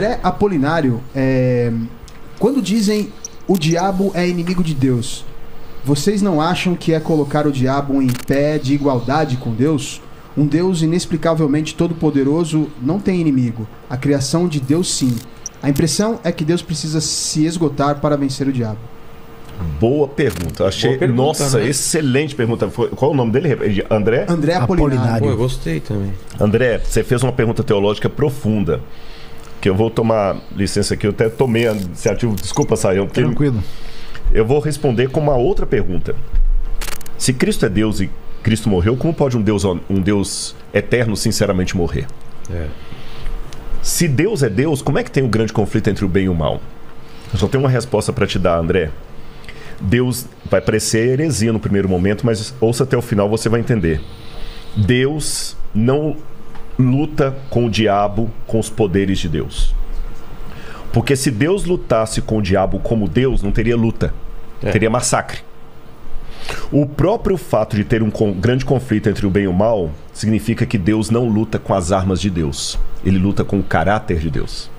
André Apolinário, quando dizem o diabo é inimigo de Deus, vocês não acham que é colocar o diabo em pé de igualdade com Deus? Um Deus inexplicavelmente todo-poderoso não tem inimigo. A criação de Deus, sim. A impressão é que Deus precisa se esgotar para vencer o diabo. Boa pergunta. Achei. Boa pergunta, nossa, né? Excelente pergunta. Qual o nome dele? André? André Apolinário. Pô, eu gostei também. André, você fez uma pergunta teológica profunda. Que eu vou tomar licença aqui. Eu até tomei a iniciativa. Desculpa, Saião. Tranquilo. Eu vou responder com uma outra pergunta. Se Cristo é Deus e Cristo morreu, como pode um Deus eterno sinceramente morrer? Se Deus é Deus, como é que tem um grande conflito entre o bem e o mal? Eu só tenho uma resposta para te dar, André. Deus vai parecer heresia no primeiro momento, mas ouça até o final, você vai entender. Deus não luta com o diabo com os poderes de Deus. Porque se Deus lutasse com o diabo como Deus, não teria luta, teria massacre. O próprio fato de ter um grande conflito entre o bem e o mal significa que Deus não luta com as armas de Deus. Ele luta com o caráter de Deus.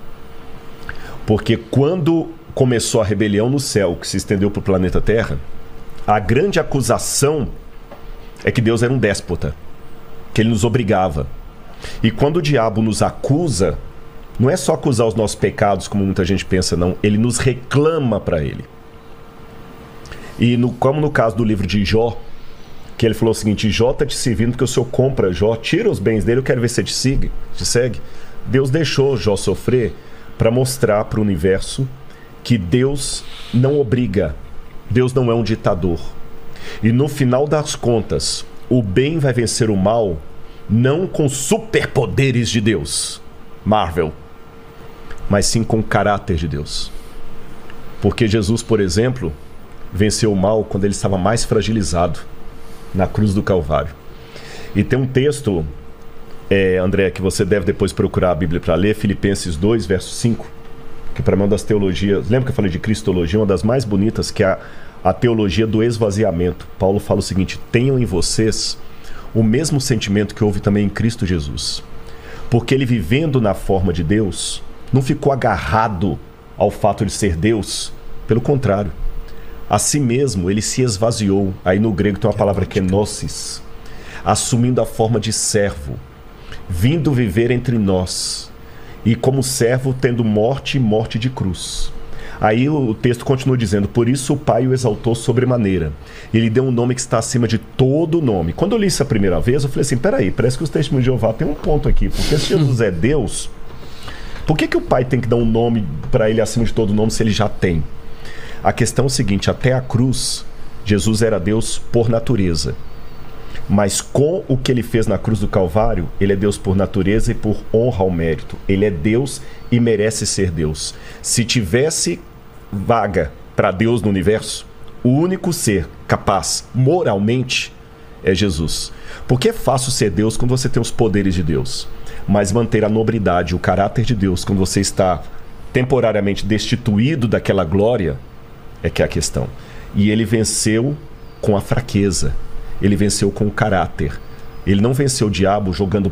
Porque quando começou a rebelião no céu, que se estendeu para o planeta Terra, a grande acusação é que Deus era um déspota, que ele nos obrigava. E quando o diabo nos acusa, não é só acusar os nossos pecados, como muita gente pensa, não. Ele nos reclama para ele. E como no caso do livro de Jó, que ele falou o seguinte: Jó está te servindo porque o Senhor compra Jó, tira os bens dele, eu quero ver se te segue. Deus deixou Jó sofrer para mostrar para o universo que Deus não obriga, Deus não é um ditador. E no final das contas, o bem vai vencer o mal, não com superpoderes de Deus, Marvel, mas sim com o caráter de Deus. Porque Jesus, por exemplo, venceu o mal quando ele estava mais fragilizado, na cruz do Calvário. E tem um texto, André, que você deve depois procurar a Bíblia para ler, Filipenses 2, verso 5, que para mim é uma das teologias, lembra que eu falei de cristologia, uma das mais bonitas, que é a teologia do esvaziamento. Paulo fala o seguinte: tenham em vocês o mesmo sentimento que houve também em Cristo Jesus. Porque ele, vivendo na forma de Deus, não ficou agarrado ao fato de ser Deus. Pelo contrário, a si mesmo ele se esvaziou. Aí no grego tem uma palavra que é gnosis, assumindo a forma de servo, vindo viver entre nós, e como servo tendo morte e morte de cruz. Aí o texto continua dizendo: por isso o Pai o exaltou sobremaneira, ele deu um nome que está acima de todo nome. Quando eu li isso a primeira vez, eu falei assim: peraí, parece que os testemunhos de Jeová tem um ponto aqui, porque se Jesus é Deus, por que o Pai tem que dar um nome para ele acima de todo nome se ele já tem? A questão é o seguinte: até a cruz, Jesus era Deus por natureza. Mas com o que ele fez na cruz do Calvário, ele é Deus por natureza e por honra ao mérito. Ele é Deus e merece ser Deus. Se tivesse vaga para Deus no universo, o único ser capaz moralmente é Jesus. Porque é fácil ser Deus quando você tem os poderes de Deus, mas manter a nobridade, o caráter de Deus, quando você está temporariamente destituído daquela glória, é que é a questão. E ele venceu com a fraqueza. Ele venceu com o caráter. Ele não venceu o diabo jogando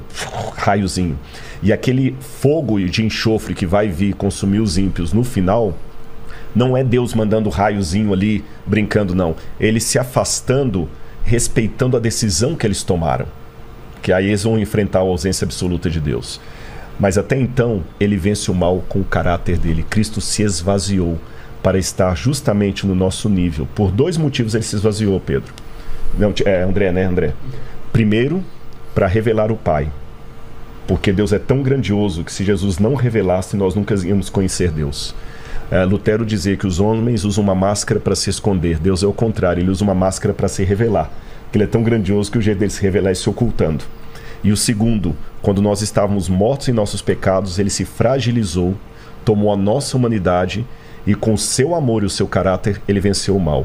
raiozinho. E aquele fogo de enxofre que vai vir consumir os ímpios no final, não é Deus mandando raiozinho ali, brincando, não. Ele se afastando, respeitando a decisão que eles tomaram. Que aí eles vão enfrentar a ausência absoluta de Deus. Mas até então, ele vence o mal com o caráter dele. Cristo se esvaziou para estar justamente no nosso nível. Por dois motivos ele se esvaziou, Pedro. Não, André, né, André? Primeiro, para revelar o Pai. Porque Deus é tão grandioso que se Jesus não revelasse, nós nunca íamos conhecer Deus. Lutero dizia que os homens usam uma máscara para se esconder. Deus é o contrário, ele usa uma máscara para se revelar. Porque ele é tão grandioso que o jeito dele se revelar é se ocultando. E o segundo, quando nós estávamos mortos em nossos pecados, ele se fragilizou, tomou a nossa humanidade e com o seu amor e o seu caráter, ele venceu o mal.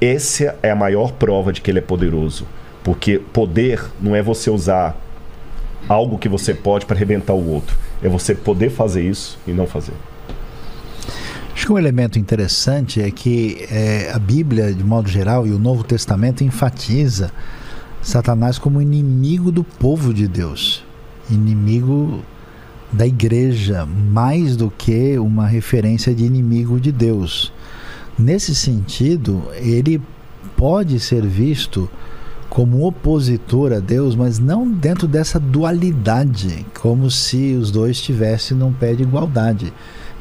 Essa é a maior prova de que ele é poderoso. Porque poder não é você usar algo que você pode para arrebentar o outro. É você poder fazer isso e não fazer. Acho que um elemento interessante é que a Bíblia, de modo geral, e o Novo Testamento enfatiza Satanás como inimigo do povo de Deus. Inimigo da igreja, mais do que uma referência de inimigo de Deus. Nesse sentido, ele pode ser visto como opositor a Deus, mas não dentro dessa dualidade, como se os dois estivessem num pé de igualdade.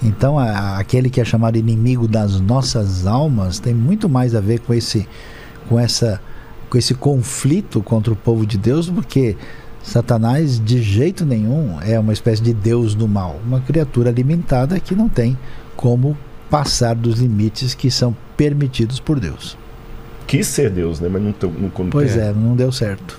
Então, aquele que é chamado inimigo das nossas almas tem muito mais a ver com esse conflito contra o povo de Deus, porque Satanás de jeito nenhum é uma espécie de Deus do mal, uma criatura limitada que não tem como passar dos limites que são permitidos por Deus. Quis ser Deus, né? Mas não Pois é, não deu certo.